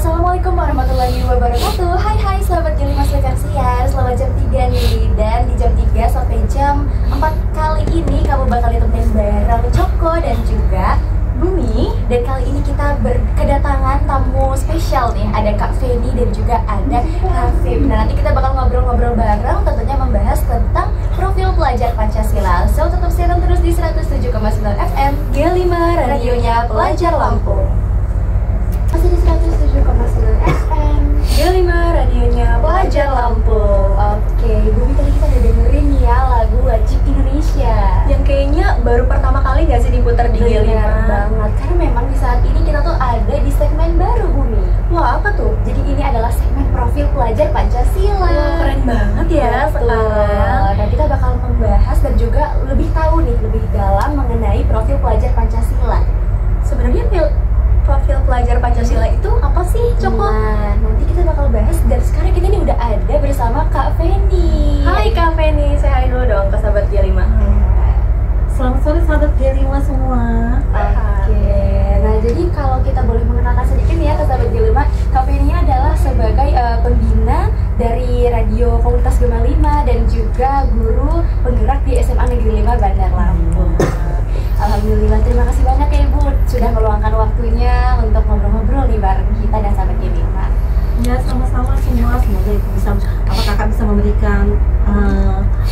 Assalamualaikum warahmatullahi wabarakatuh. Hai sahabat Gili Mas Lekarsiar. Selamat jam 3 nih. Dan di jam 3 sampai jam 4 kali ini kamu bakal ditemenin bareng Coko dan juga Bumi. Dan kali ini kita berkedatangan tamu spesial nih. Ada Kak Feni dan juga ada Kak Feb. Nah, nanti kita bakal ngobrol-ngobrol bareng, tentunya membahas tentang profil pelajar Pancasila. So, tetap siaran terus di 107,9 FM G5, radionya Pelajar Lampung. Masih di 107,9 FM G5, radionya Pelajar Lampung. Oke, Bumi, tadi kita udah dengerin ya lagu Wajib Indonesia yang kayaknya baru pertama kali nggak sih diputar di G5 banget, karena memang di saat ini kita tuh ada di segmen baru, Bumi. Wah, apa tuh? Jadi ini adalah segmen profil pelajar Pancasila. Wah, keren banget ya sekarang. Nah, kita bakal membahas dan juga lebih tahu nih, lebih dalam mengenai profil pelajar Pancasila. Sebenarnya profil pelajar Pancasila itu apa sih, Coko? Nah, nanti kita bakal bahas, dan sekarang kita nih udah ada bersama Kak Feni. Hai Kak Feni, saya hai dulu dong ke sahabat G5. Selamat sore sahabat G5 semua. Oke, nah jadi kalau kita boleh mengenalkan sedikit nih ya ke sahabat G5, Kak Feni adalah sebagai pembina dari Radio Komunitas Gema 5 dan juga guru penggerak di SMA Negeri 5 Bandar Lampung. Alhamdulillah, terima kasih banyak ya Ibu sudah meluangkan waktunya untuk ngobrol-ngobrol nih bareng kita dan sahabat G5. Ya, sama-sama semua. Semoga itu bisa, kakak bisa memberikan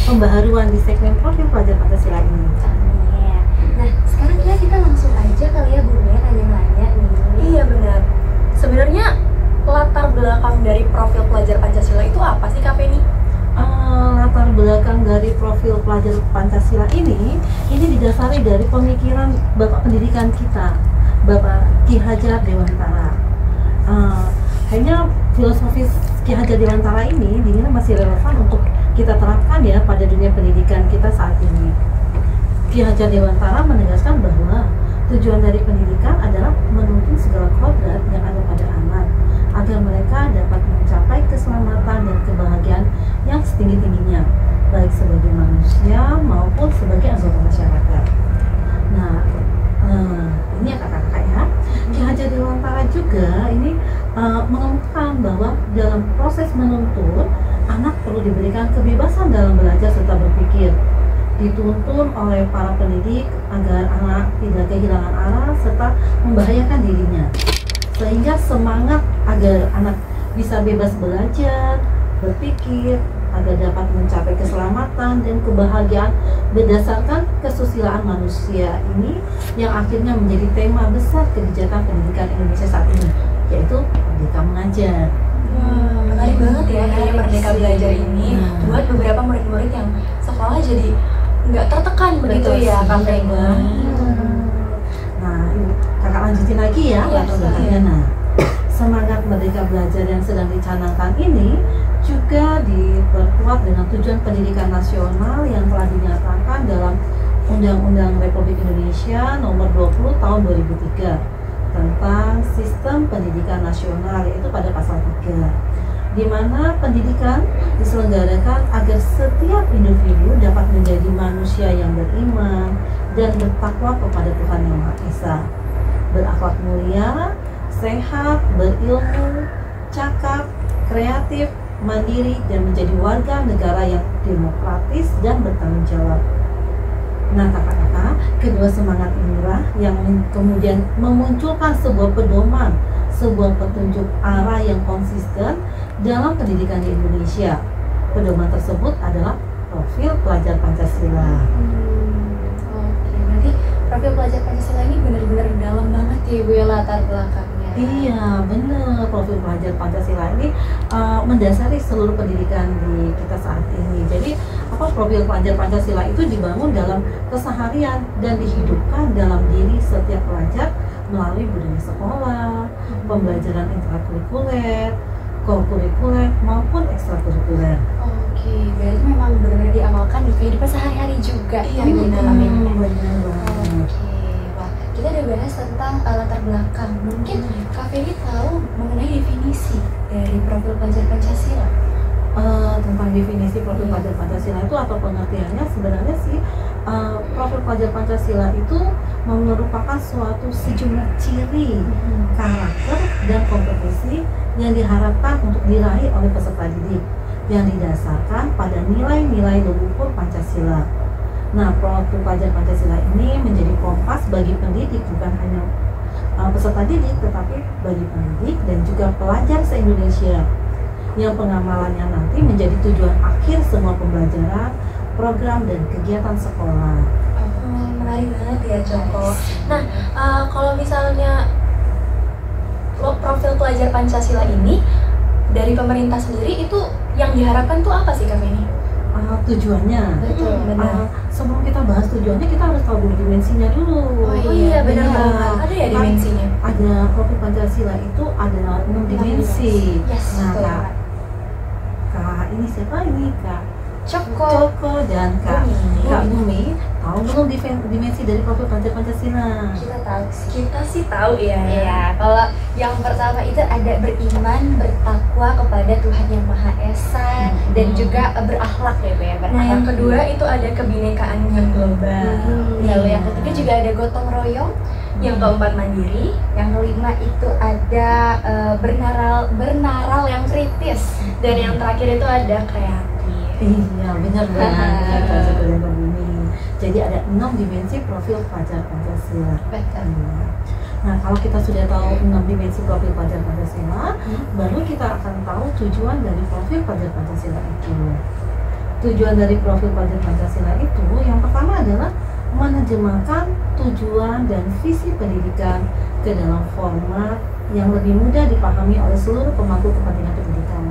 pembaharuan di segmen profil pelajar Pancasila ini. Amin. Nah, sekarang kita langsung aja kali ya Bu ya, nanya-nanya nih. Iya benar. Sebenarnya latar belakang dari profil pelajar Pancasila itu apa sih, Kak Feni? Latar belakang dari profil pelajar Pancasila ini didasari dari pemikiran Bapak Pendidikan kita, Bapak Ki Hajar Dewantara. Hanya filosofis Ki Hajar Dewantara ini dinilai masih relevan untuk kita terapkan ya pada dunia pendidikan kita saat ini. Ki Hajar Dewantara menegaskan bahwa tujuan dari pendidikan adalah menuntun segala kodrat yang ada pada anak agar mereka dapat mencapai keselamatan dan kebahagiaan yang setinggi-tingginya, baik sebagai manusia maupun sebagai anggota masyarakat. Nah, ini ya kakak-kakak ya. Ki Hajar Dewantara juga ini mengemukakan bahwa dalam proses menuntun, anak perlu diberikan kebebasan dalam belajar serta berpikir, dituntun oleh para pendidik agar anak tidak kehilangan arah serta membahayakan dirinya, sehingga semangat agar anak bisa bebas belajar, berpikir, agar dapat mencapai keselamatan dan kebahagiaan berdasarkan kesusilaan manusia ini yang akhirnya menjadi tema besar kebijakan pendidikan Indonesia saat ini, yaitu Merdeka Mengajar. Wah, menarik banget ya kayaknya Merdeka Belajar ini buat beberapa murid-murid yang sekolah jadi nggak tertekan begitu ya, Kak Feni. Nah, kakak lanjutin lagi ya latar belakangnya. Nah, semangat Merdeka Belajar yang sedang dicanangkan ini juga diperkuat dengan tujuan pendidikan nasional yang telah dinyatakan dalam Undang-Undang Republik Indonesia Nomor 20 Tahun 2003 tentang Sistem Pendidikan Nasional, yaitu pada pasal 3, di mana pendidikan diselenggarakan agar setiap individu dapat menjadi manusia yang beriman dan bertakwa kepada Tuhan Yang Maha Esa, berakhlak mulia, sehat, berilmu, cakap, kreatif, mandiri, dan menjadi warga negara yang demokratis dan bertanggung jawab. Nah kakak-kakak, kedua semangat inilah yang kemudian memunculkan sebuah pedoman, sebuah petunjuk arah yang konsisten dalam pendidikan di Indonesia. Pedoman tersebut adalah profil pelajar Pancasila. Oke, berarti profil pelajar Pancasila ini benar-benar dalam banget ya Bu ya latar belakangnya. Iya benar, profil pelajar Pancasila ini mendasari seluruh pendidikan di kita saat ini. Jadi profil pelajar Pancasila itu dibangun dalam keseharian dan dihidupkan dalam diri setiap pelajar melalui budaya sekolah, pembelajaran intrakurikuler, kokurikuler maupun ekstrakurikuler. Oke, berarti memang benar-benar diamalkan di kehidupan sehari-hari juga. Iya, benar. Benar banget. Oke, wah, kita udah bahas tentang latar belakang. Mungkin Kak Feni tahu mengenai definisi dari profil pelajar Pancasila. tentang definisi profil pelajar Pancasila itu atau pengertiannya, sebenarnya sih profil pelajar Pancasila itu merupakan suatu sejumlah ciri, karakter, dan kompetensi yang diharapkan untuk diraih oleh peserta didik yang didasarkan pada nilai-nilai leluhur Pancasila. Nah, profil pelajar Pancasila ini menjadi kompas bagi pendidik, bukan hanya peserta didik, tetapi bagi pendidik dan juga pelajar se-Indonesia, yang pengamalannya nanti menjadi tujuan akhir semua pembelajaran, program, dan kegiatan sekolah. Menarik banget ya, Joko. Nah, kalau misalnya profil pelajar Pancasila ini dari pemerintah sendiri itu yang diharapkan tuh apa sih, Kak Feni? Tujuannya. Betul, benar. Sebelum kita bahas tujuannya, kita harus tahu dulu dimensinya dulu. Oh iya, benar banget. Ada ya dimensinya? Ada, profil Pancasila itu ada 6 dimensi. Yes, Nah, betul. Kak ini siapa ini? Kak Joko dan Kak Bumi. Tahu belum dimensi dari profil pelajar Pancasila? Kita tahu sih. Kita sih tahu ya. Iya, kalau yang pertama itu ada beriman, bertakwa kepada Tuhan Yang Maha Esa, dan juga berakhlak ya, Bu ya. Nah, yang kedua itu ada kebinekaan yang global. Lalu yang ketiga juga ada gotong royong. Yang keempat mandiri. Yang kelima itu ada bernaral yang kritis. Dan yang terakhir itu ada kreatif. Iya, benar banget Kak Joko dan Kak Bumi. Jadi ada 6 dimensi profil pelajar Pancasila. Betul. Nah, kalau kita sudah tahu 6 dimensi profil pelajar Pancasila, baru kita akan tahu tujuan dari profil pelajar Pancasila itu. Tujuan dari profil pelajar Pancasila itu yang pertama adalah menerjemahkan tujuan dan visi pendidikan ke dalam format yang lebih mudah dipahami oleh seluruh pemangku kepentingan pendidikan.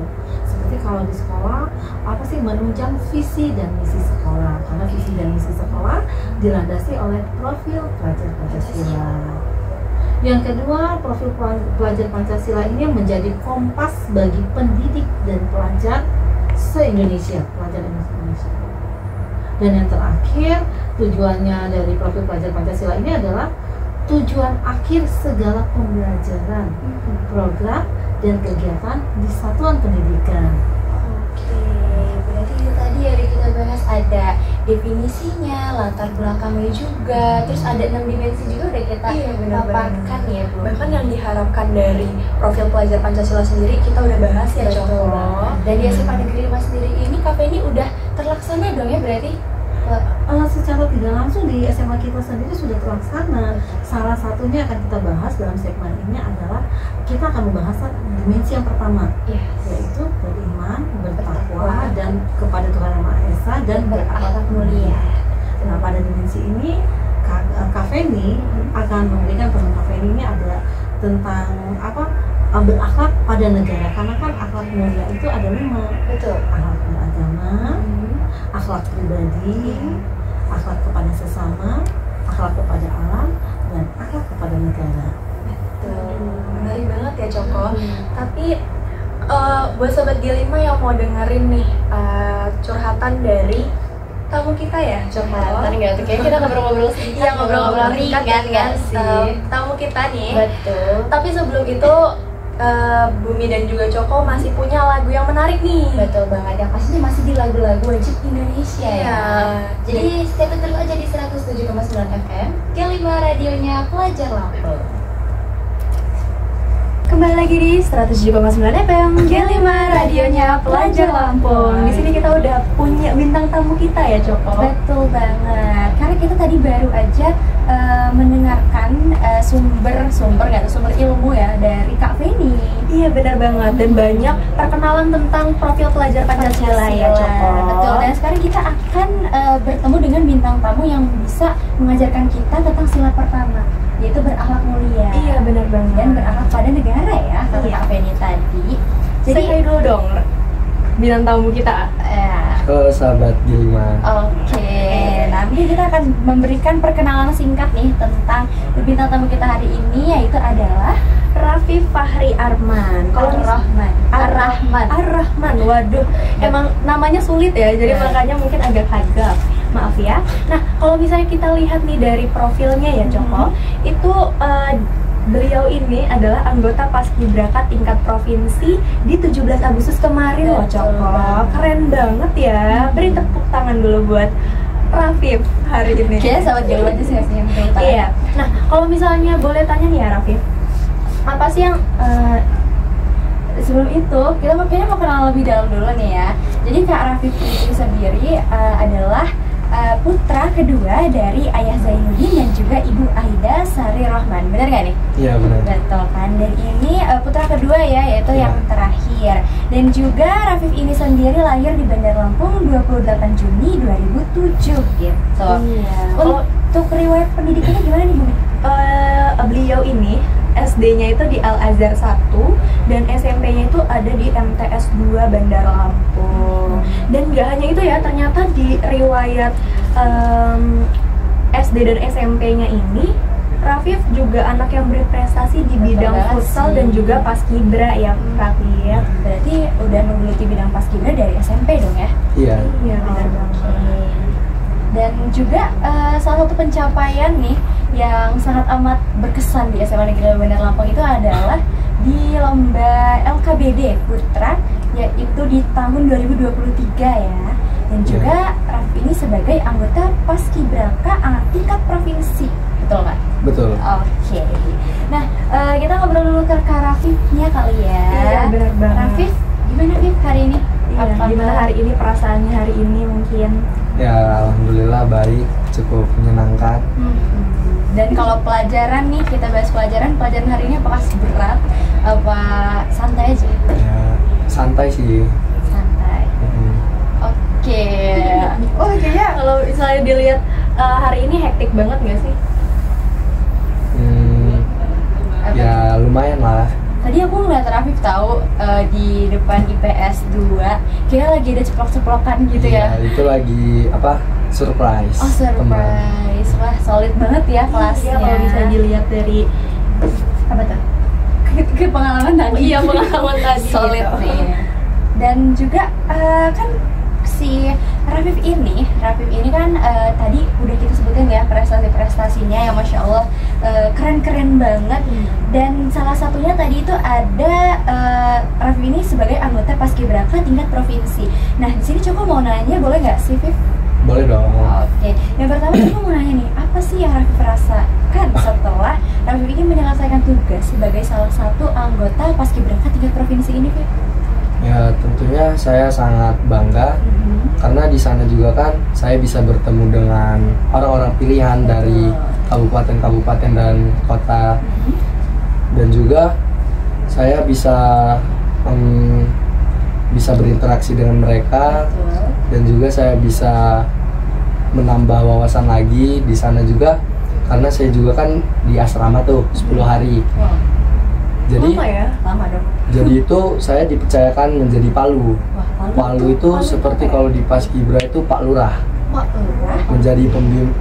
Seperti kalau di sekolah, apa sih menunjang visi dan misi sekolah? Karena visi dan misi sekolah dilandasi oleh profil pelajar Pancasila. Yang kedua, profil pelajar Pancasila ini menjadi kompas bagi pendidik dan pelajar se-Indonesia, pelajar Indonesia. Dan yang terakhir, tujuannya dari profil pelajar Pancasila ini adalah tujuan akhir segala pembelajaran, program, dan kegiatan di satuan pendidikan. Oke, berarti itu tadi yang kita bahas, ada definisinya, latar belakangnya juga, terus ada 6 dimensi juga udah kita paparkan ya, Bu. Bahkan yang diharapkan dari profil pelajar Pancasila sendiri kita udah bahas ya, Joko. Dan di SMA Negeri 5 sendiri ini Kak Feni udah terlaksana dong ya berarti? Secara tidak langsung di SMA kita sendiri sudah terlaksana. Salah satunya akan kita bahas dalam segmen ini adalah kita akan membahas dimensi yang pertama, yaitu beriman, bertakwa, dan kepada Tuhan Yang Maha Esa, dan berakhlak mulia. Nah, pada dimensi ini Kak Feni akan memberikan teman Kak Feni ini ada tentang berakhlak pada negara, karena kan akhlak mulia itu ada 5. Betul. Akhlak beragama, akhlak pribadi, akhlak kepada sesama, akhlak kepada alam, dan akhlak kepada negara. Menarik banget ya, Joko. Tapi buat sobat G5 yang mau dengerin nih curhatan dari tamu kita ya, Joko. Enggak tuh, kayaknya kita ngobrol-ngobrol sedikit. Iya, ngobrol-ngobrol ringan kan sih. Tamu kita nih. Betul. Tapi sebelum itu Bumi dan juga Joko masih punya lagu yang menarik nih. Betul banget, yang pastinya masih di lagu-lagu wajib Indonesia Iya. ya. Jadi stay tune terus aja di 107,9 FM G5 radionya Pelajar Lampung. Kembali lagi di 107,9 FM G5 radionya Pelajar Lampung. Di sini kita udah punya bintang tamu kita ya, Joko. Betul banget. Karena kita tadi baru aja mendengarkan sumber ilmu ya dari Kak Feni. Iya, benar banget, dan banyak perkenalan tentang profil pelajar Pancasila ya, Joko. Betul. Dan sekarang kita akan bertemu dengan bintang tamu yang bisa mengajarkan kita tentang sila pertama, yaitu berakhlak mulia. Iya, benar banget. Dan berakhlak pada negara ya, kata Kak Feni tadi. Jadi Say hi dulu dong bintang tamu kita. Halo sahabat G5. Oke, nanti kita akan memberikan perkenalan singkat nih tentang bintang tamu kita hari ini, yaitu adalah Raffi Fahri Arman. Kalau Ar-Rahman. Waduh, emang namanya sulit ya, jadi makanya mungkin agak kagap. Maaf ya. Nah, kalau misalnya kita lihat nih dari profilnya ya, Joko, itu beliau ini adalah anggota Paskibraka tingkat provinsi di 17 Agustus kemarin loh Coko. Keren banget ya. Beri tepuk tangan dulu buat Rafif hari ini. Kayaknya sahabat Gilima aja sih yang tepuk tangan. Iya. Nah, kalau misalnya boleh tanya nih ya Rafif, apa sih yang sebelum itu kita kayaknya mau kenal lebih dalam dulu nih ya. Jadi Kak Rafif itu sendiri adalah putra kedua dari Ayah Zainuddin dan juga Ibu Aida Sari Rohman. Benar nggak nih? Iya benar. Betul kan? Dan ini putra kedua ya, yaitu yang terakhir. Dan juga Rafif ini sendiri lahir di Bandar Lampung 28 Juni 2007 gitu. Iya. Untuk riwayat pendidikannya gimana nih Bu? Beliau ini SD-nya itu di Al-Azhar 1 dan SMP-nya itu ada di MTS 2 Bandar Lampung. Dan gak hanya itu ya, ternyata di riwayat SD dan SMP-nya ini Rafif juga anak yang berprestasi di bidang futsal dan juga paskibra ya Rafif. Berarti udah menggeluti bidang paskibra dari SMP dong ya? Iya. Iya benar banget. Dan juga salah satu pencapaian nih yang sangat amat berkesan di SMA Negeri Bandar Lampung itu adalah di lomba LKBD Putra, yaitu di tahun 2023 ya. Dan juga Rafif ini sebagai anggota Paskibraka tingkat provinsi, betul nggak? Betul. Oke. Nah, kita ngobrol dulu ke Kak Rafifnya kali ya. Iya benar banget. Rafif, gimana Rafif hari ini? Iya, gimana hari ini, perasaannya hari ini mungkin? Ya alhamdulillah baik, cukup menyenangkan. Dan kalau pelajaran nih, kita bahas pelajaran hari ini apakah berat? Apa santai aja? Ya santai sih. Santai. Oke. Oh kayaknya kalau misalnya dilihat hari ini hektik banget nggak sih? Ya lumayan lah. Tadi aku ngeliat Rafif tahu di depan IPS 2 kayaknya lagi ada ceplok-ceplokan gitu ya. Itu lagi apa? Surprise. Oh surprise. Wah solid banget ya kelasnya. Iya kalau bisa dilihat dari apa tuh? Ke pengalaman tadi. Iya pengalaman tadi. Solid gitu. nih. Dan juga kan si Rafif ini kan tadi udah kita sebutin ya prestasi-prestasinya yang Masya Allah keren-keren banget. Dan salah satunya tadi itu ada Rafif ini sebagai anggota Paskibraka tingkat provinsi. Nah di sini Coko mau nanya, boleh nggak sih Viv? Boleh dong. Oke. Yang pertama Coko mau nanya nih, apa sih yang Rafif rasakan setelah Rafif ini menyelesaikan tugas sebagai salah satu anggota Paskibraka tingkat provinsi ini, Viv? Ya tentunya saya sangat bangga karena di sana juga kan saya bisa bertemu dengan orang-orang pilihan dari kabupaten-kabupaten dan kota, dan juga saya bisa berinteraksi dengan mereka, dan juga saya bisa menambah wawasan lagi di sana juga karena saya juga kan di asrama tuh 10 hari. Jadi lama ya? Lama dong. Jadi itu saya dipercayakan menjadi Palu. Palu itu seperti kalau di Paskibra itu Pak Lurah. Pak Lurah Menjadi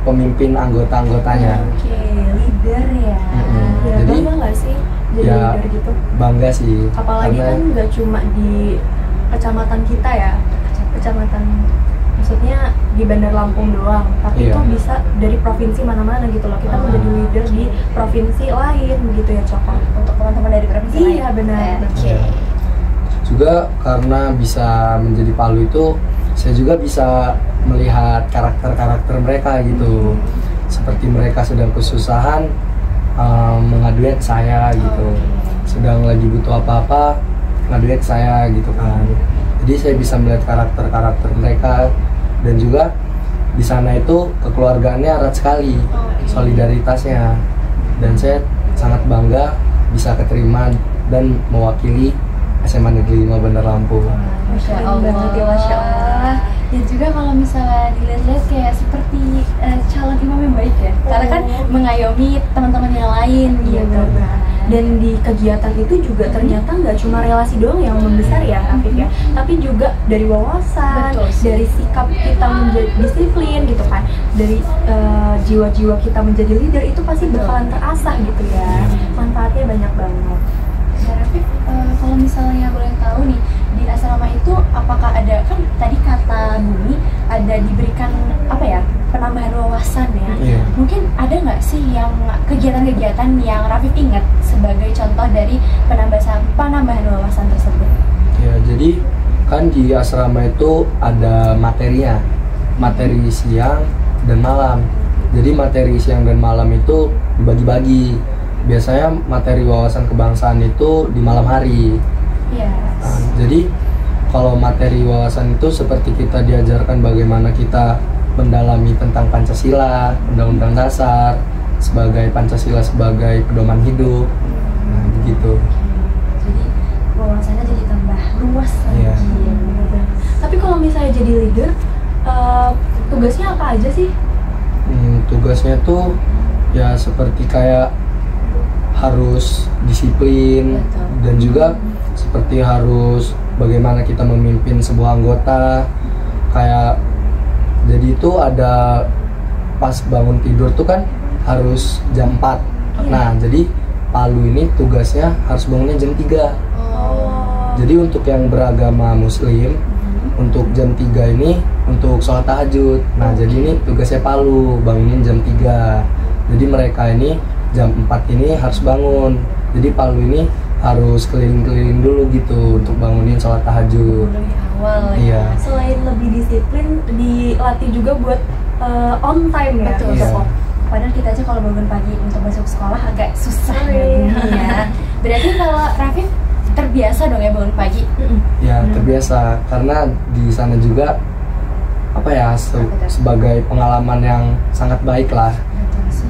pemimpin anggota-anggotanya. Oke, leader ya. Ya, Jadi bangga nggak sih jadi ya, leader gitu? Bangga sih. Apalagi karena kan nggak cuma di kecamatan kita ya, kecamatan maksudnya di Bandar Lampung doang, tapi Iya. itu bisa dari provinsi mana-mana gitu loh. Kita menjadi leader di provinsi lain gitu ya Coko. Untuk teman-teman dari provinsi lain. Iya benar. Oke. juga karena bisa menjadi Palu itu saya juga bisa melihat karakter-karakter mereka gitu. Seperti mereka sedang kesusahan mengaduin ke saya gitu. Sedang lagi butuh apa-apa ngaduin ke saya gitu kan. Jadi saya bisa melihat karakter-karakter mereka, dan juga di sana itu kekeluargaannya erat sekali, solidaritasnya, dan saya sangat bangga bisa keterima dan mewakili SMA Negeri 5 Bandar Lampung. Masya Keren banget ya, Masya Allah. Dan juga kalau misalnya dilihat-lihat kayak seperti calon imam yang baik ya, karena kan mengayomi teman-teman yang lain gitu. Dan di kegiatan itu juga ternyata nggak cuma relasi doang yang membesar ya Afif ya, tapi juga dari wawasan, Betul sih. dari sikap kita menjadi disiplin gitu kan, dari jiwa-jiwa kita menjadi leader itu pasti bakalan terasah gitu ya. Manfaatnya banyak banget. Dan Rafif, kalau misalnya boleh tahu nih, di asrama itu apakah ada, kan tadi kata Bumi ada diberikan apa ya, penambahan wawasan lulusan ya. Iya. Mungkin ada nggak sih yang kegiatan-kegiatan yang Rafif ingat sebagai contoh dari penambahan wawasan tersebut? Ya, jadi kan di asrama itu ada materinya, materi siang dan malam. Jadi materi siang dan malam itu dibagi-bagi. Biasanya materi wawasan kebangsaan itu di malam hari. Iya. Nah, jadi kalau materi wawasan itu seperti kita diajarkan bagaimana kita mendalami tentang Pancasila, Undang-Undang Dasar, sebagai Pancasila sebagai pedoman hidup. Nah, begitu. Jadi wawasannya jadi tambah luas lagi. Iya. Bener-bener. Tapi kalau misalnya jadi leader, tugasnya apa aja sih? Tugasnya tuh ya seperti kayak harus disiplin. Betul. Dan juga seperti harus bagaimana kita memimpin sebuah anggota. Kayak jadi itu ada pas bangun tidur tuh kan harus jam 4. Nah, jadi Palu ini tugasnya harus bangunnya jam 3. Oh. Jadi untuk yang beragama muslim, untuk jam 3 ini untuk sholat tahajud. Nah, jadi ini tugasnya Palu, bangunin jam 3. Jadi mereka ini jam 4 ini harus bangun. Jadi Palu ini harus keliling-keliling dulu gitu untuk bangunin sholat tahajud. Lebih awal Iya. ya. Selain lebih disiplin, dilatih juga buat on time ya. Betul. Iya. Padahal kita aja kalau bangun pagi untuk masuk sekolah agak susah Iya. ya. Berarti kalau Rafif terbiasa dong ya bangun pagi. Ya, terbiasa karena di sana juga apa ya sebagai pengalaman yang sangat baik lah. Betul sih.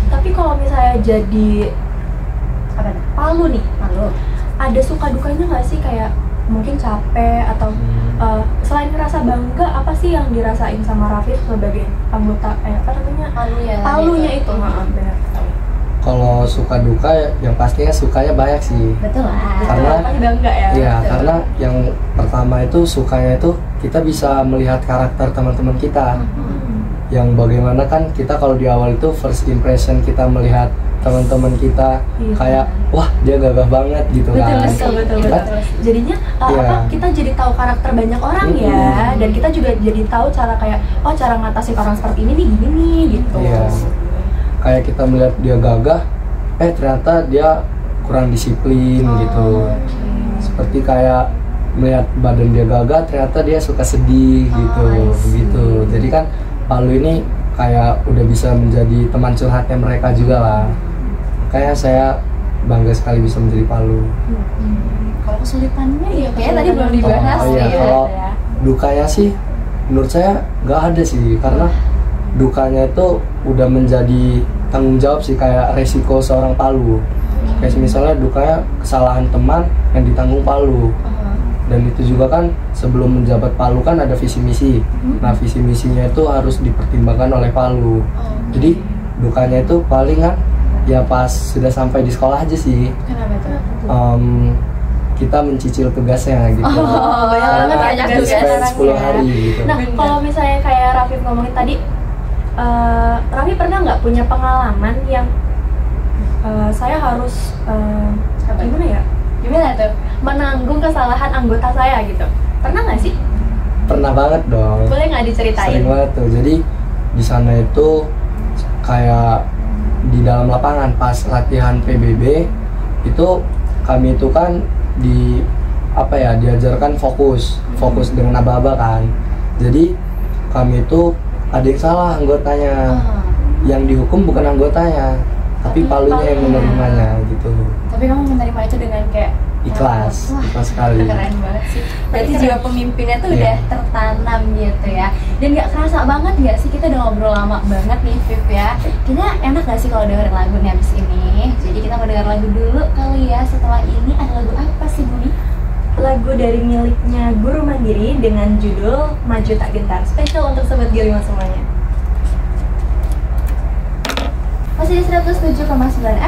Tapi kalau misalnya jadi Apa nih? Palu nih, Palu. ada suka dukanya nggak sih, kayak mungkin capek atau selain ngerasa bangga, apa sih yang dirasain sama Rafif sebagai anggota apa namanya Palu ya. Palunya itu? Benar. Kalau suka duka yang pastinya sukanya banyak sih. Betul lah. Karena- Pasti bangga ya. Iya, betul. karena yang pertama itu sukanya itu kita bisa melihat karakter teman-teman kita. Yang bagaimana kan kita kalau di awal itu first impression kita melihat teman-teman kita Iya. kayak wah dia gagah banget gitu Betul, kan. betul. Kita Jadinya Iya. kita jadi tahu karakter banyak orang ya, dan kita juga jadi tahu cara kayak cara ngatasin orang seperti ini nih gini nih gitu. Iya. Kayak kita melihat dia gagah, ternyata dia kurang disiplin gitu. Seperti kayak melihat badan dia gagah, ternyata dia suka sedih gitu, I see. begitu. Jadi kan Palu ini kayak udah bisa menjadi teman curhatnya mereka juga lah. Kayak saya bangga sekali bisa menjadi Palu. Kalau kesulitannya ya kayaknya kesulitan tadi belum apa? dibahas Oh iya, ya. kalau dukanya sih menurut saya nggak ada sih, karena dukanya itu udah menjadi tanggung jawab sih, kayak resiko seorang Palu. Kayak misalnya dukanya kesalahan teman yang ditanggung Palu. Dan itu juga kan sebelum menjabat Palu kan ada visi misi. Nah, visi misinya itu harus dipertimbangkan oleh Palu. Jadi dukanya itu paling kan ya pas sudah sampai di sekolah aja sih. Kenapa tuh? Kita mencicil tugasnya gitu. banyak banget ya tugas spend 10 hari gitu. Nah, kalau misalnya kayak Rafif ngomongin tadi, Rafif pernah nggak punya pengalaman yang saya harus gimana ya? Gimana tuh? Menanggung kesalahan anggota saya gitu. Pernah nggak sih? Pernah banget dong. Boleh nggak diceritain? Sering banget tuh. Jadi di sana itu kayak di dalam lapangan pas latihan PBB itu kami itu kan diajarkan fokus dengan aba-aba kan. Jadi kami itu ada yang salah anggotanya. Yang dihukum bukan anggotanya, tapi Palunya yang menerimanya gitu. Tapi kamu menerima itu dengan kayak Ikhlas, wah, ikhlas sekali. keren banget sih. Berarti Keren. jiwa pemimpinnya tuh Iya. udah tertanam gitu ya. Dan nggak kerasa banget nggak sih, kita udah ngobrol lama banget nih Viv ya. Kayaknya enak nggak sih kalau dengerin lagu nih abis ini. Jadi kita mau denger lagu dulu kali ya. Setelah ini ada lagu apa sih Budi? Lagu dari miliknya Guru Mandiri dengan judul Maju Tak Gentar, spesial untuk sobat G5 semuanya. Masih di 107,9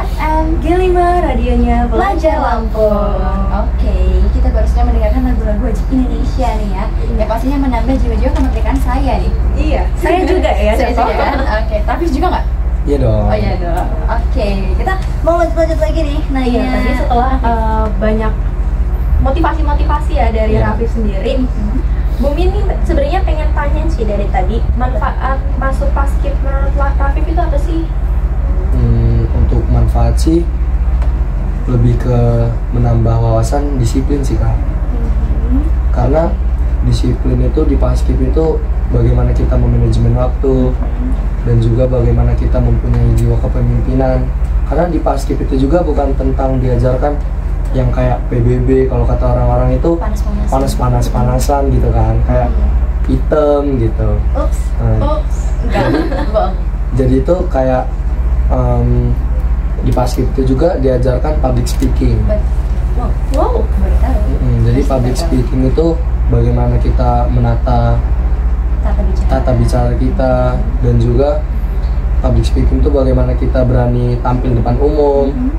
FM G5 radionya Pelajar Lampung. Oke, kita barusan mendengarkan lagu-lagu wajib Indonesia nih ya. Ya pastinya menambah jiwa-jiwa kemerdekaan saya nih. Iya, saya juga ya. Saya juga kan. Oke, tapi juga nggak? Iya dong. Oh iya dong. Oke, kita mau lanjut lagi nih. Nah, Iya, tadi setelah banyak motivasi-motivasi ya dari Iya. Rafif sendiri, Bumi ini sebenarnya pengen tanya sih dari tadi, manfaat masuk paskib menurut Rafif itu apa sih? Untuk manfaat sih lebih ke menambah wawasan disiplin sih Kak. Karena disiplin itu di paskib itu bagaimana kita memanajemen waktu dan juga bagaimana kita mempunyai jiwa kepemimpinan. Karena di paskib itu juga bukan tentang diajarkan yang kayak PBB, kalau kata orang-orang itu panas-panasan gitu kan, kayak hitam gitu. Jadi itu kayak di paskib itu juga diajarkan public speaking. Wow, baru tahu. Jadi public speaking itu bagaimana kita menata tata bicara kita, dan juga public speaking itu bagaimana kita berani tampil depan umum,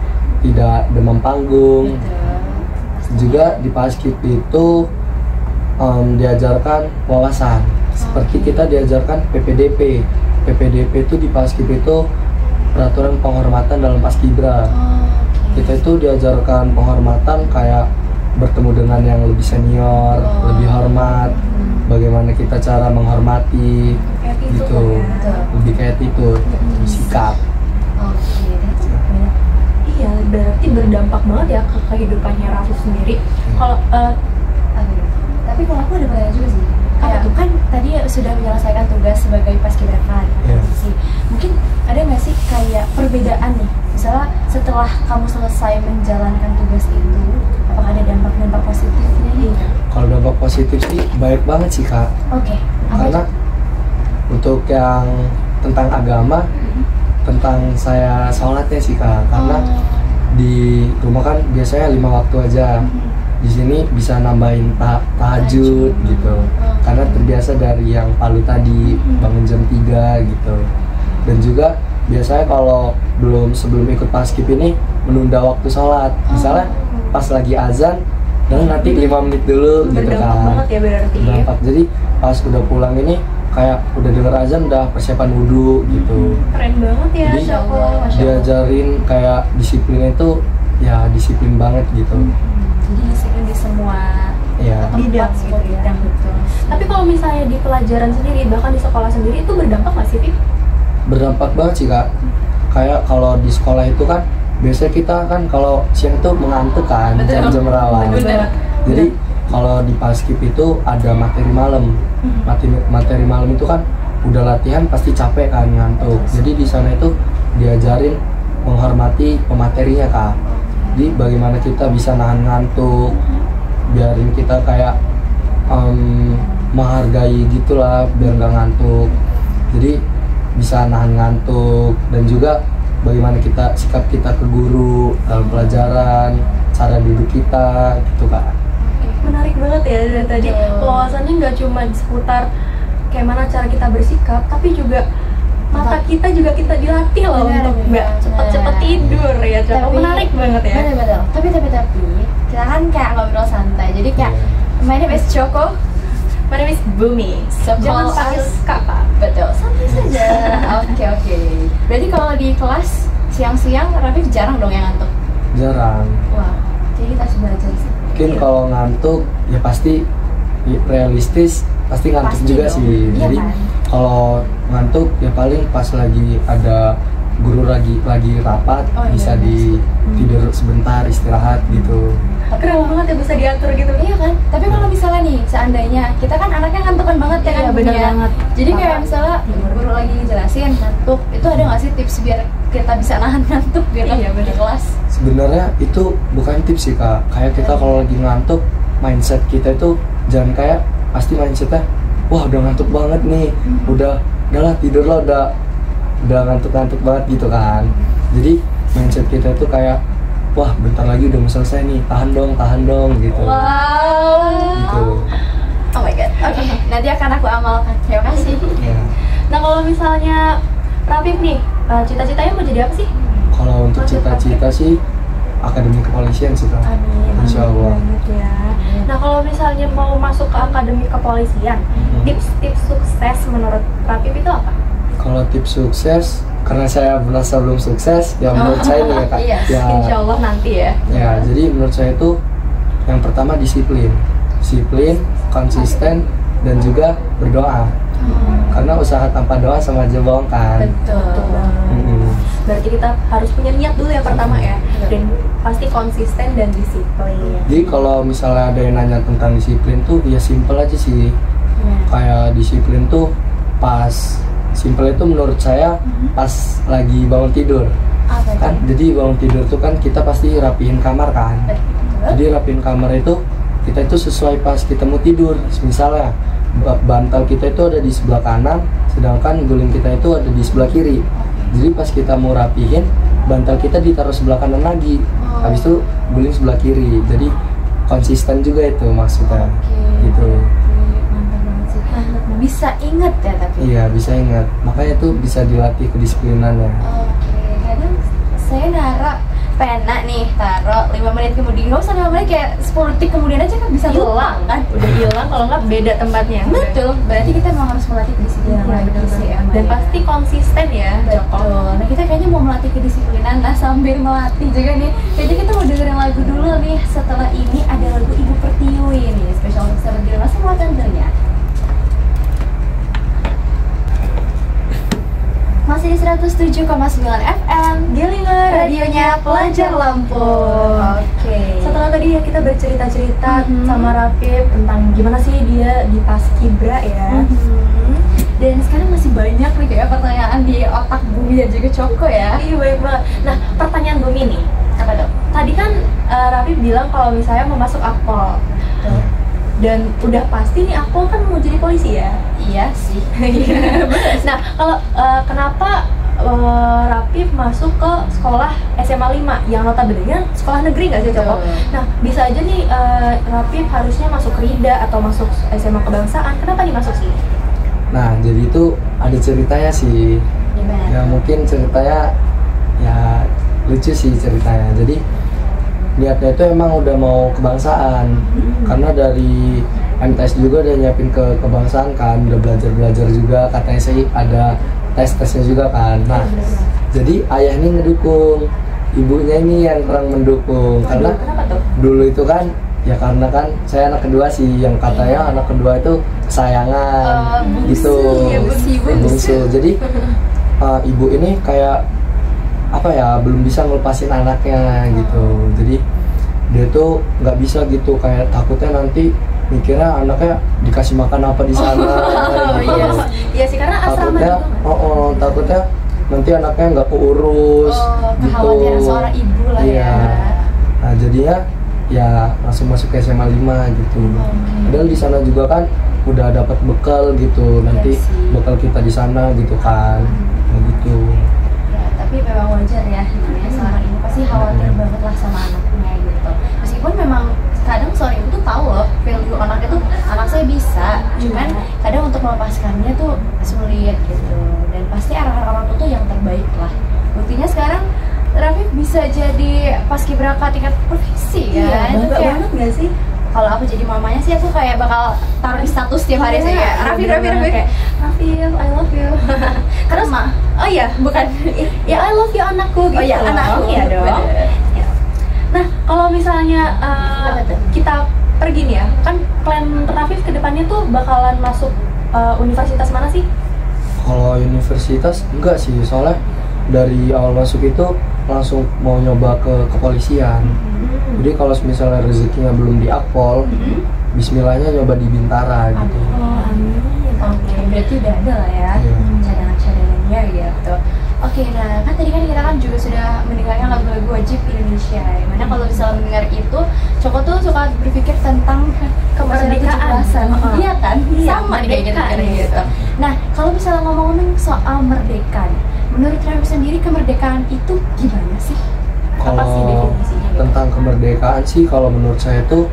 tidak demam panggung. Juga di paskib itu diajarkan wawasan, seperti kita diajarkan PPDP. PPDP itu di paskib itu peraturan penghormatan dalam paskibra. Kita itu diajarkan penghormatan kayak bertemu dengan yang lebih senior, lebih hormat, bagaimana kita cara menghormati gitu, lebih kayak itu sikap. Iya, berarti berdampak banget ya ke kehidupannya Rafif sendiri. Kalau tapi kalau aku ada pertanyaan juga sih. Kayak kan tadi sudah menyelesaikan tugas sebagai paskibraka di posisi. Mungkin ada nggak sih kayak perbedaan nih? Misalnya setelah kamu selesai menjalankan tugas itu, apakah ada dampak-dampak positifnya nih? Kalau dampak positif sih baik banget sih Kak. Karena untuk yang tentang agama, tentang saya sholatnya sih Kak. Karena di rumah kan biasanya 5 waktu aja. Di sini bisa nambahin tahajud gitu. Karena terbiasa dari yang palu tadi, bangun jam 3 gitu. Dan juga biasanya kalau sebelum ikut paskib ini menunda waktu sholat. Misalnya pas lagi azan, dan nanti 5 menit dulu gitu kan. Banget ya berarti. Berdampak. Jadi pas udah pulang ini kayak udah denger azan udah persiapan wudhu gitu. Keren banget ya. Jadi diajarin kayak disiplinnya itu ya disiplin banget gitu. Jadi disiplin di semua bidang gitu ya. Betul. Tapi kalau misalnya di pelajaran sendiri, bahkan di sekolah sendiri itu berdampak nggak sih, Pip? Berdampak banget sih Kak. Kayak kalau di sekolah itu kan biasanya kita kan kalau siang itu mengantuk kan, jam-jam rawan. Jadi kalau di paskib itu ada materi malam. Materi malam itu kan udah latihan pasti capek kan, ngantuk. Jadi di sana itu diajarin menghormati pematerinya Kak. Jadi bagaimana kita bisa nahan ngantuk, biarin kita kayak menghargai gitulah biar nggak ngantuk. Jadi bisa nahan ngantuk, dan juga bagaimana sikap kita ke guru dalam pelajaran, cara duduk kita gitu Kak. Menarik banget ya dari tadi. Wawasannya nggak cuma seputar kayak mana cara kita bersikap, tapi juga mata kita juga kita dilatih loh untuk nggak cepet-cepet tidur ya. Menarik banget ya. Betul. Tapi kita kan kayak ngobrol santai. Jadi kayak my name is Choco, my name is Bumi. Jangan panggil Kakak. Betul, santai saja. Oke. Berarti kalau di kelas siang-siang Rafif jarang dong yang ngantuk? Jarang. Wah, jadi kita harus belajar sih. Mungkin kalau ngantuk ya pasti realistis, pasti ngantuk juga dong. sih. Jadi kalau ngantuk ya paling pas lagi ada guru lagi rapat, bisa tidur sebentar, istirahat gitu. Keren banget ya bisa diatur gitu. Iya kan? Tapi kalau misalnya nih, seandainya kita kan anaknya ngantukan banget ya kan? Iya bener banget. Jadi kayak misalnya guru lagi ngejelasin ngantuk, itu ada nggak sih tips biar kita bisa nahan ngantuk gitu di kelas? Sebenarnya itu bukan tips sih Kak. Kayak kita kalau lagi ngantuk, mindset kita itu jangan kayak pasti mindsetnya, wah udah ngantuk banget nih, udahlah tidur lah, udah ngantuk banget gitu kan. Jadi mindset kita itu kayak, wah bentar lagi udah mau selesai nih, tahan dong gitu. Wow. Gitu. Oh my god. Oke, nanti akan aku amalkan. Terima kasih. Ya. Nah kalau misalnya Rafif nih, cita-citanya mau jadi apa sih? Kalau untuk cita-cita sih akademi kepolisian sih Kak. Insya Allah. Ya. Nah kalau misalnya mau masuk ke akademi kepolisian, tips-tips sukses menurut Rafif itu apa? Kalau tips sukses, karena saya merasa belum sukses, ya menurut saya nih ya Kak. Ya, Insya Allah nanti ya. Ya, jadi menurut saya itu yang pertama disiplin, konsisten, dan juga berdoa. Karena usaha tanpa doa sama aja bohong kan. Betul. Berarti kita harus punya niat dulu yang pertama ya, dan pasti konsisten dan disiplin. Jadi kalau misalnya ada yang nanya tentang disiplin tuh ya simple aja sih. Kayak disiplin tuh pas simple itu menurut saya pas lagi bangun tidur. Apa Kan jadi bangun tidur tuh kan kita pasti rapihin kamar kan. Jadi rapihin kamar itu kita itu sesuai pas kita mau tidur. Misalnya bantal kita itu ada di sebelah kanan, sedangkan guling kita itu ada di sebelah kiri. Jadi pas kita mau rapihin, bantal kita ditaruh sebelah kanan lagi, habis itu guling sebelah kiri. Jadi konsisten juga itu maksudnya. Gitu. Mantap banget sih. Bisa inget ya tapi. Iya, bisa ingat. Makanya itu bisa dilatih kedisiplinannya. Oke, kadang saya naruh pena nih, taruh 5 menit kemudian, nggak usah 5 menit, kayak 10 detik kemudian aja kan bisa hilang kan. Udah hilang, kalau nggak beda tempatnya. Betul, berarti kita memang harus melatih kedisiplinan bener sih emang Dan ya. pasti konsisten ya, Joko. Betul. Nah kita kayaknya mau melatih kedisiplinan, nah sambil melatih juga nih, kayaknya kita mau dengerin lagu dulu nih. Setelah ini ada lagu Ibu Pertiwi nih, spesial untuk sahabat Gila semua tentunya. Masih di 107,9 FM Gilingan, radionya Pelajar Lampung. Oke. Setelah tadi ya kita bercerita-cerita sama Rafif tentang gimana sih dia di Paskibra ya. Dan sekarang masih banyak nih kayak pertanyaan di otak Bumi dan juga Coko ya. Iya, baik banget. Nah, pertanyaan Bumi nih. Apa dong? Tadi kan Rafif bilang kalau misalnya mau masuk Akpol. Dan udah pasti nih Akpol kan mau jadi polisi ya. Iya sih. Nah, kalau kenapa Rafif masuk ke sekolah SMA 5 yang notabene sekolah negeri nggak sih, Coko? Betul. Nah, bisa aja nih Rafif harusnya masuk Rida atau masuk SMA Kebangsaan. Kenapa nih masuk sih? Nah, jadi itu ada ceritanya sih. Gimana? Ya mungkin ceritanya ya lucu sih ceritanya. Jadi niatnya itu emang udah mau kebangsaan, karena dari MTS juga udah nyiapin ke kebangsaan kan, udah belajar juga, katanya sih ada tes-tesnya juga kan. Nah, jadi ayah ini ngedukung, ibunya ini yang kurang mendukung. Karena Kenapa tuh? dulu itu kan ya karena kan saya anak kedua sih, yang katanya anak kedua itu kesayangan gitu. Bungsu. Jadi ibu ini kayak apa ya, belum bisa ngelepasin anaknya gitu. Jadi dia tuh nggak bisa gitu, kayak takutnya nanti mikirnya anaknya dikasih makan apa di sana. Gitu. Iya sih, karena asrama Takutnya, juga. takutnya nanti anaknya nggak keurus gitu. Kekhawatiran seorang ibu lah Iya. ya. Nah jadinya ya langsung masuk ke SMA 5 gitu. Padahal di sana juga kan udah dapat bekal gitu, nanti sih. bekal kita di sana gitu kan. Kayak gitu. Ya, tapi memang wajar ya, namanya seorang ibu pasti khawatir banget lah sama anaknya gitu. Meskipun memang kadang seorang ibu tuh tahu loh value anaknya tuh, anak saya bisa, cuman kadang untuk melepaskannya tuh sulit gitu. Dan pasti arah-arah orang tua tuh yang terbaik lah. Buktinya sekarang Rafif bisa jadi paskibraka tingkat provinsi Iya, kan. Itu bangga kayak, banget nggak sih? kalau aku jadi mamanya sih aku kayak bakal taruh di status tiap hari saya kayak Rafif Kayak, Rafif, I love you. terus Oh iya, bukan ya I love you anakku gitu. Oh iya, loh. anakku. Iya dong. Bener. Ya. Nah, kalau misalnya Apa tuh? kita pergi nih ya, kan plan Rafif kedepannya tuh bakalan masuk universitas mana sih? Kalau universitas enggak sih, soalnya dari awal masuk itu langsung mau nyoba ke kepolisian. Jadi kalau misalnya rezekinya belum di Akpol, bismillahnya nyoba di Bintara gitu. Oh, amin. Oke, berarti udah ada lah ya Iya. cadangan-cadangannya gitu. Oke, nah kan tadi kan kita kan juga sudah mendengarkan lagu-lagu wajib Indonesia. Dimana kalau misalnya mendengar itu, Coko tuh suka berpikir tentang Kemerdekaan. 17-an. Iya kan? Iya, Sama nih kayak merdeka gitu, nih. gitu. Nah, kalau misalnya ngomong-ngomong soal merdeka nih, menurut Raffi sendiri kemerdekaan itu gimana sih? Apa sih Kalau definisinya gitu? tentang kemerdekaan sih, kalau menurut saya tuh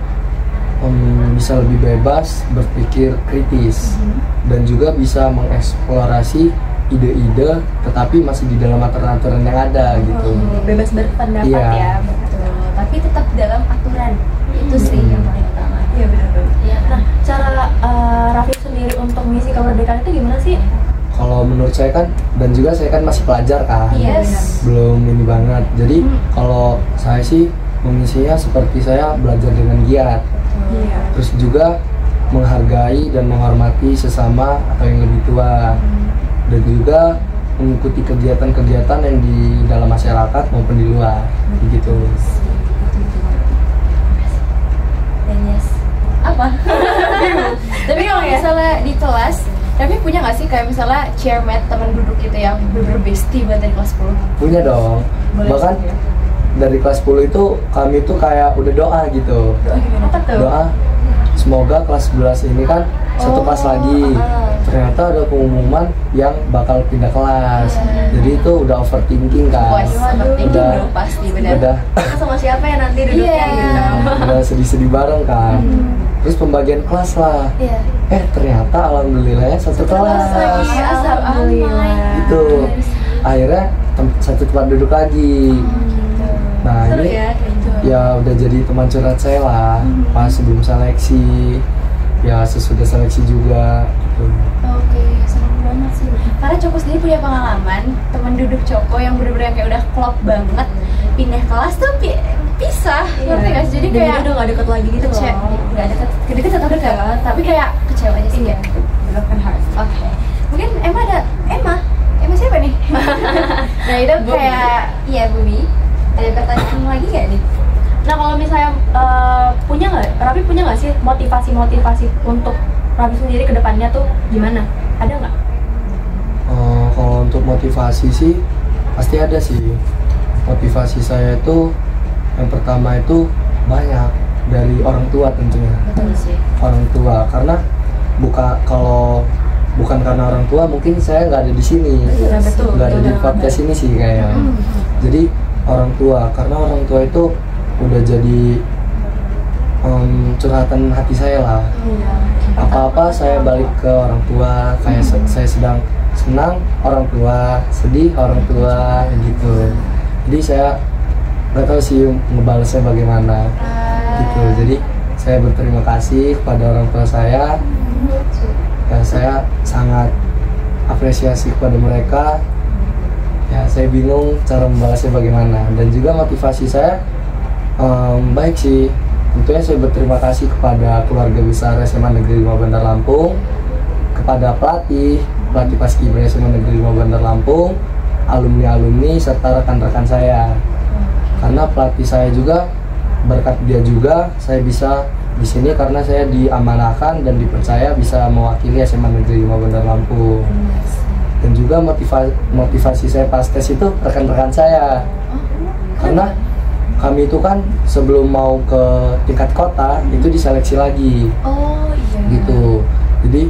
bisa lebih bebas berpikir kritis dan juga bisa mengeksplorasi ide-ide, tetapi masih di dalam aturan-aturan yang ada gitu. Bebas berpendapat Iya. ya. Betul. Tapi tetap dalam aturan. Itu sih yang paling utama. Iya benar. Iya kan? Nah, cara Raffi sendiri untuk mengisi kemerdekaan itu gimana sih? Kalau menurut saya kan, dan juga saya kan masih pelajar kan, Yes. belum ini banget. Jadi kalau saya sih mengisinya seperti saya belajar dengan giat. Iya. Terus juga menghargai dan menghormati sesama atau yang lebih tua, dan juga mengikuti kegiatan-kegiatan yang di dalam masyarakat maupun di luar, begitu. Dan yes, apa? Tapi kalau misalnya di kelas, tapi punya nggak sih kayak misalnya chairmate teman duduk gitu yang bener bestie buat dari kelas 10? Punya dong. Boleh Bahkan sih, ya. dari kelas 10 itu kami tuh kayak udah doa gitu. Doa gimana? Apa tuh? Doa semoga kelas 11 ini kan satu kelas lagi. Ternyata ada pengumuman yang bakal pindah kelas. Jadi itu udah overthinking kan. Wah, overthinking Udah- dong pasti benar. Udah Sama siapa ya nanti duduknya Iya. gitu. udah sedih-sedih bareng kan. Terus pembagian kelas lah. Iya. Ternyata alhamdulillah satu kelas. lagi. Alhamdulillah. Itu akhirnya satu tempat duduk lagi. Nah Seru ini ya kayak gitu. ya udah jadi teman curhat saya lah pas sebelum seleksi, ya sesudah seleksi juga gitu. Oke, seru banget sih. Karena Coko sendiri punya pengalaman teman duduk Coko yang bener-bener kayak udah klop banget, pindah kelas tuh pisah, ngerti gak sih? Jadi Dan kayak udah gak deket lagi gitu loh. nggak deket atau dekat, tapi kayak kecewa aja sih. Iya. Broken heart. Oke. Mungkin Emma siapa nih? Nah itu kayak iya Bumi. Ada pertanyaan lagi nggak nih? Nah kalau misalnya Raffi punya nggak sih motivasi untuk Raffi sendiri ke depannya tuh gimana? Ada nggak? Kalau untuk motivasi sih pasti ada sih. Motivasi saya itu yang pertama itu banyak dari orang tua tentunya. Betul sih. Orang tua, karena bukan karena orang tua mungkin saya nggak ada di sini, Iya, betul. nggak ada di podcast ini sih kayaknya. Jadi orang tua, karena orang tua itu udah jadi curhatan hati saya lah. Apa-apa saya balik ke orang tua, kayak saya sedang senang orang tua, sedih orang tua gitu. Jadi saya nggak tahu sih ngebalasnya bagaimana gitu. Jadi saya berterima kasih kepada orang tua saya. Ya, saya sangat apresiasi kepada mereka. Ya, saya bingung cara membalasnya bagaimana. Dan juga motivasi saya baik sih. Tentunya saya berterima kasih kepada keluarga besar SMA Negeri 5 Bandar Lampung, kepada pelatih Paskibra SMA Negeri 5 Bandar Lampung, alumni-alumni serta rekan-rekan saya. Karena pelatih saya juga, berkat dia juga saya bisa di sini karena saya diamanahkan dan dipercaya bisa mewakili SMA Negeri 5 Bandar Lampung. Dan juga motivasi saya pas tes itu rekan-rekan saya. Karena kami itu kan sebelum mau ke tingkat kota itu diseleksi lagi. Oh iya. Gitu. Jadi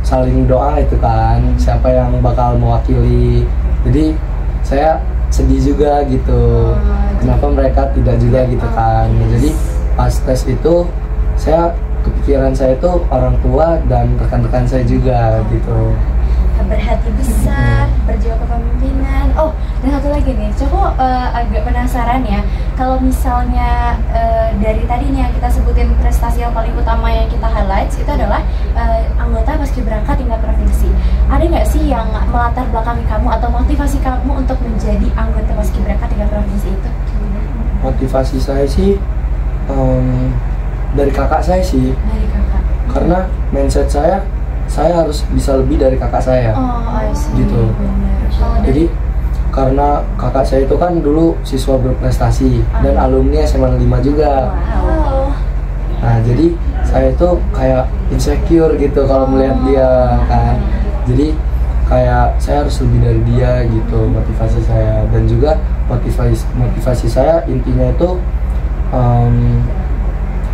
saling doa itu kan siapa yang bakal mewakili. Jadi saya sedih juga gitu. Kenapa mereka tidak juga gitu kan. Jadi pas tes itu saya kepikiran saya itu orang tua dan rekan-rekan saya juga gitu. Berhati besar, berjiwa kepemimpinan. Oh, dan satu lagi nih, Coko agak penasaran ya. Kalau misalnya dari tadi nih yang kita sebutin prestasi yang paling utama yang kita highlight itu adalah anggota paskibraka tingkat provinsi. Ada nggak sih yang melatar belakangi kamu atau motivasi kamu untuk menjadi anggota paskibraka tingkat provinsi itu? Motivasi saya sih dari kakak saya sih. Dari kakak. Karena mindset saya harus bisa lebih dari kakak saya. Oh, I see. Gitu. Benar. Jadi karena kakak saya itu kan dulu siswa berprestasi dan alumni SMA 5 juga. Wow. Nah jadi saya itu kayak insecure gitu kalau melihat dia kan. Jadi kayak saya harus lebih dari dia gitu motivasi saya. Dan juga motivasi saya intinya itu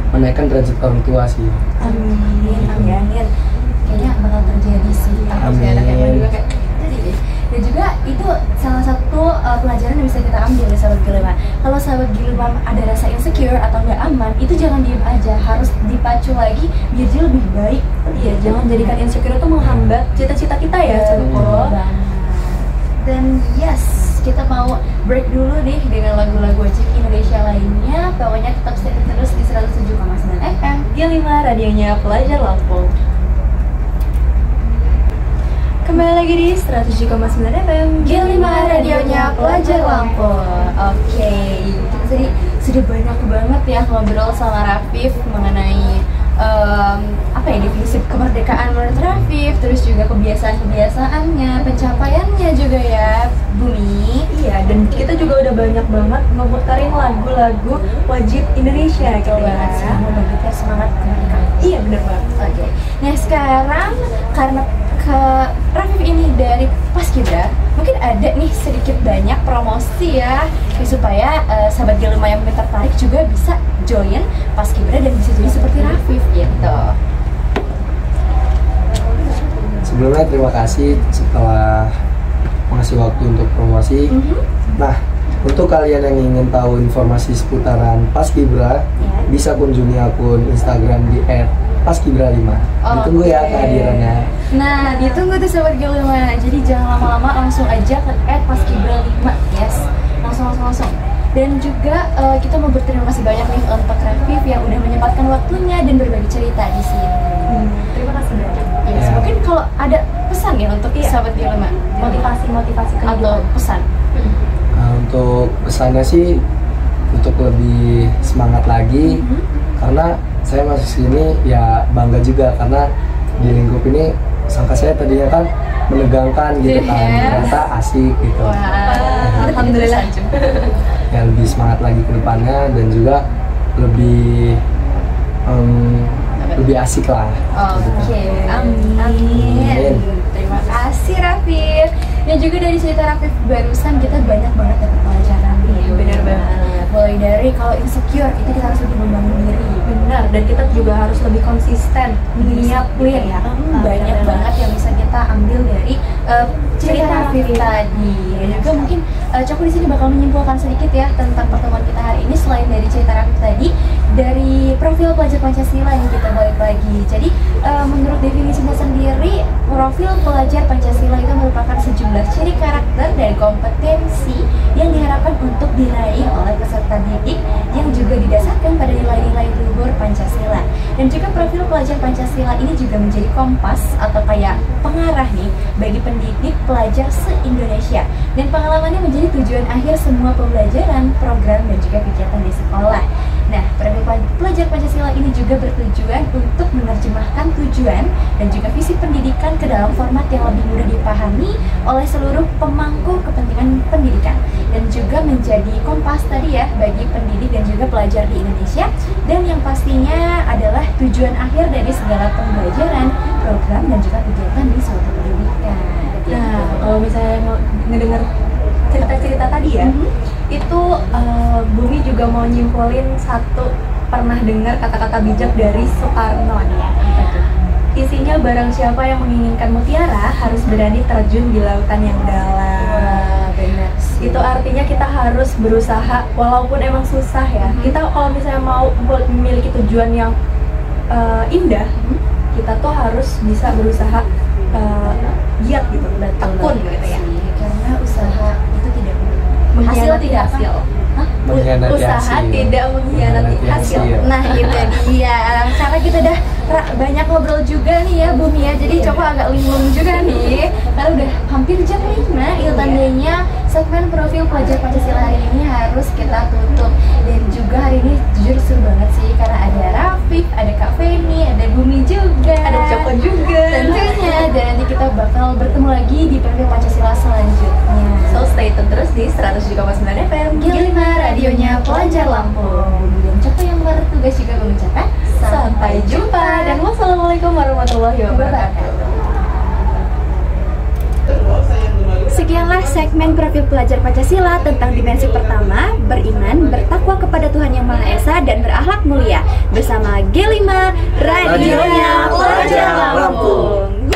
menaikkan derajat orang tua sih. Amin. Kayaknya bakal terjadi sih. Aku sih anak yang juga kayak jadi. Dan juga itu salah satu pelajaran yang bisa kita ambil dari sahabat Gilma. Kalau sahabat Gilma ada rasa insecure atau nggak aman, itu jangan diem aja, harus dipacu lagi biar dia lebih baik. Iya, jangan jadikan insecure itu menghambat cita-cita kita ya, Coko. Dan yes, kita mau break dulu nih dengan lagu-lagu wajib Indonesia lainnya. Pokoknya tetap stay terus di 107,9 FM G5 radionya Pelajar Lampung. Kembali lagi di 107,9 FM G5 radionya Pelajar Lampung. Oke, kita sudah banyak banget ya ngobrol sama Rafif mengenai apa apa ya, definisi kemerdekaan menurut Rafif, terus juga kebiasaan-kebiasaannya, pencapaiannya juga ya, Bumi. Iya, dan kita juga udah banyak banget ngemuterin lagu-lagu wajib Indonesia gitu Betul banget sih, ya. mau memberikan semangat kemerdekaan. Iya, bener banget. Oke, nah sekarang karena ke Rafif ini dari Paskibra, mungkin ada nih sedikit banyak promosi ya, supaya sahabat G5 yang mungkin tertarik juga bisa join Paskibra dan bisa jadi seperti Rafif gitu. Sebelumnya terima kasih setelah mengasih waktu untuk promosi. Nah, untuk kalian yang ingin tahu informasi seputaran Paskibra, Ya. bisa kunjungi akun Instagram di @paskibra5. Ditunggu ya Oke. kehadirannya. Nah, ditunggu tuh sobat G5. Jadi jangan lama-lama, langsung aja ke @paskibra5. Yes, langsung. Dan juga kita mau berterima kasih banyak nih untuk Rafif yang udah menyempatkan waktunya dan berbagi cerita di sini. Terima kasih banyak. Yes, Ya. mungkin kalau ada pesan ya untuk Iya. sahabat G5, Motivasi atau kehidupan. pesan. Nah, untuk pesannya sih untuk lebih semangat lagi, karena saya masuk sini ya bangga juga karena di lingkup ini sangka saya tadinya kan menegangkan gitu kan, Yes. ternyata asik gitu. Wah, Alhamdulillah. Ya lebih semangat lagi ke depannya dan juga lebih lebih asik lah. Oke, Amin. amin. Terima kasih Rafif. Dan juga dari cerita Rafif barusan kita banyak banget dapat pelajaran nih. Bener banget. Mulai dari kalau insecure itu kita harus lebih membangun diri. Benar, dan kita juga harus lebih konsisten nyiapin ya. Banyak banget yang bisa kita ambil dari cerita Rafif tadi. Dan juga mungkin Coko di sini bakal menyimpulkan sedikit ya tentang pertemuan kita hari ini. Selain dari cerita Rafif tadi, dari profil pelajar Pancasila yang kita balik lagi. Jadi menurut definisinya sendiri, profil pelajar Pancasila itu merupakan sejumlah ciri karakter dari kompetensi yang diharapkan untuk diraih oleh peserta didik yang juga didasarkan pada nilai-nilai luhur Pancasila. Dan juga profil pelajar Pancasila ini juga menjadi kompas atau kayak pengarah nih bagi pendidik pelajar se-Indonesia. Dan pengalamannya menjadi tujuan akhir semua pembelajaran, program, dan juga kegiatan di sekolah. Nah, profil pelajar Pancasila ini juga bertujuan untuk menerjemahkan tujuan dan juga visi pendidikan ke dalam format yang lebih mudah dipahami oleh seluruh pemangku kepentingan pendidikan, dan juga menjadi kompas tadi ya bagi pendidik dan juga pelajar di Indonesia, dan yang pastinya adalah tujuan akhir dari segala pembelajaran, program, dan juga kegiatan di suatu pendidikan. Nah, kalau misalnya mau ngedenger cerita-cerita tadi ya, itu Bumi juga mau nyimpulin satu, pernah dengar kata-kata bijak dari Soekarno nih ya. Isinya barang siapa yang menginginkan mutiara harus berani terjun di lautan yang dalam. Wah, benar sih. Itu artinya kita harus berusaha walaupun emang susah ya. Kita kalau misalnya mau memiliki tujuan yang indah, kita tuh harus bisa berusaha giat gitu, tekun gitu ya. Karena usaha itu tidak Mengkhianati hasil. Mengkhianati Usaha hasil. tidak mengkhianati hasil. Nah itu dia, karena kita udah banyak ngobrol juga nih ya Bumi ya. Jadi coba agak linglung juga nih, karena udah hampir jam 5. Itu tandanya segmen profil pelajar Pancasila hari ini harus kita tutup. Dan juga hari ini jujur seru banget sih, karena ada Rafif, ada Kak Feni, ada Bumi juga, Ada Coko juga. tentunya. Dan nanti kita bakal bertemu lagi di profil Pancasila selanjutnya. So stay tune terus di 107,9 FM G5 radionya Pelajar Lampung. Bumi dan Coko yang bertugas juga mengucapkan Sampai jumpa dan wassalamualaikum warahmatullahi wabarakatuh. Sekianlah segmen profil pelajar Pancasila tentang dimensi pertama, beriman, bertakwa kepada Tuhan Yang Maha Esa, dan berakhlak mulia bersama G5 radionya Pelajar Lampung.